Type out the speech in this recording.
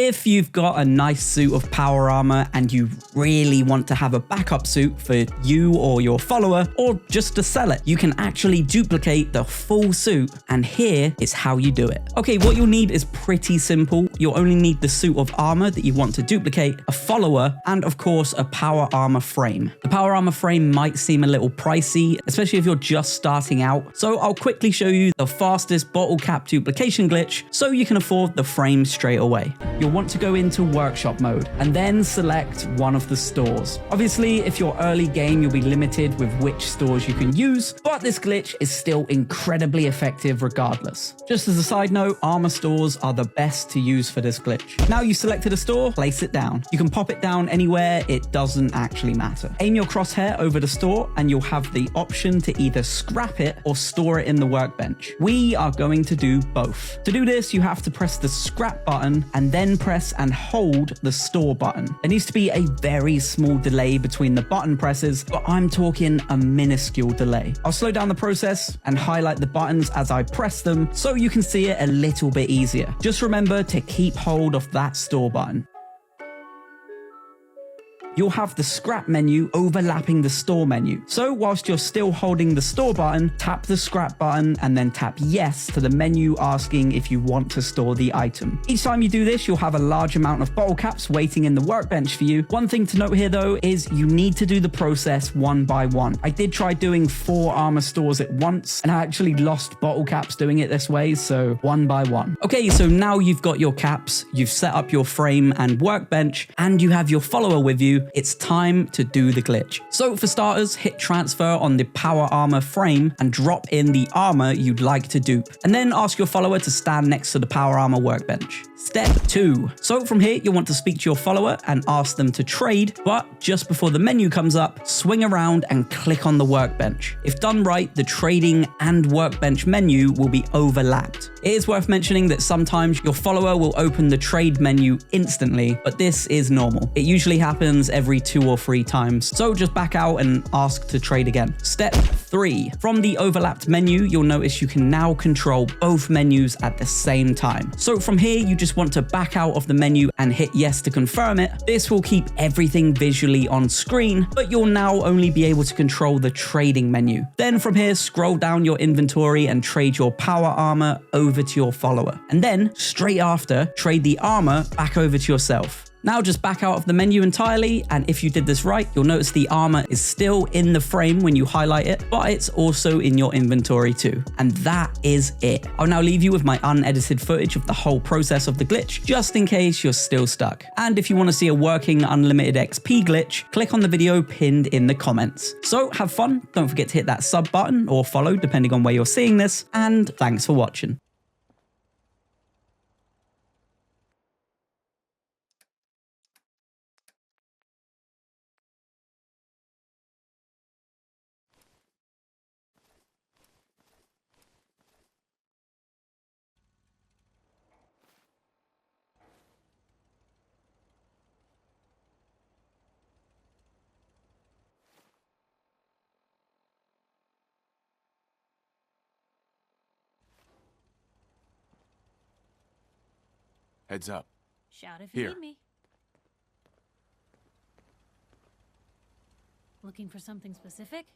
If you've got a nice suit of power armor and you really want to have a backup suit for you or your follower, or just to sell it, you can actually duplicate the full suit, and here is how you do it. Okay, what you'll need is pretty simple. You'll only need the suit of armor that you want to duplicate, a follower, and of course a power armor frame. The power armor frame might seem a little pricey, especially if you're just starting out, so I'll quickly show you the fastest bottle cap duplication glitch so you can afford the frame straight away. You'll want to go into workshop mode and then select one of the stores. Obviously, if you're early game, you'll be limited with which stores you can use, but this glitch is still incredibly effective regardless. Just as a side note, armor stores are the best to use for this glitch. Now you selected a store, place it down. You can pop it down anywhere, it doesn't actually matter. Aim your crosshair over the store and you'll have the option to either scrap it or store it in the workbench. We are going to do both. To do this, you have to press the scrap button and then press and hold the store button. There needs to be a very small delay between the button presses, but I'm talking a minuscule delay. I'll slow down the process and highlight the buttons as I press them so you can see it a little bit easier. Just remember to keep hold of that store button. You'll have the scrap menu overlapping the store menu. So whilst you're still holding the store button, tap the scrap button and then tap yes to the menu asking if you want to store the item. Each time you do this, you'll have a large amount of bottle caps waiting in the workbench for you. One thing to note here though is you need to do the process one by one. I did try doing 4 armor stores at once and I actually lost bottle caps doing it this way, so one by one. Okay, so now you've got your caps, you've set up your frame and workbench, and you have your follower with you. It's time to do the glitch. So for starters, hit transfer on the power armor frame and drop in the armor you'd like to dupe. And then ask your follower to stand next to the power armor workbench. Step 2. So from here, you'll want to speak to your follower and ask them to trade, but just before the menu comes up, swing around and click on the workbench. If done right, the trading and workbench menu will be overlapped. It is worth mentioning that sometimes your follower will open the trade menu instantly, but this is normal. It usually happens every 2 or 3 times, so just back out and ask to trade again. Step 3. From the overlapped menu, you'll notice you can now control both menus at the same time. So from here, you just want to back out of the menu and hit yes to confirm it. This will keep everything visually on screen, but you'll now only be able to control the trading menu. Then from here, scroll down your inventory and trade your power armor over to your follower. And then straight after, trade the armor back over to yourself. Now just back out of the menu entirely, and if you did this right, you'll notice the armor is still in the frame when you highlight it, but it's also in your inventory too. And that is it. I'll now leave you with my unedited footage of the whole process of the glitch, just in case you're still stuck. And if you want to see a working unlimited XP glitch, click on the video pinned in the comments. So have fun, don't forget to hit that sub button or follow depending on where you're seeing this, and thanks for watching. Heads up. Shout if you Here. need me. Looking for something specific?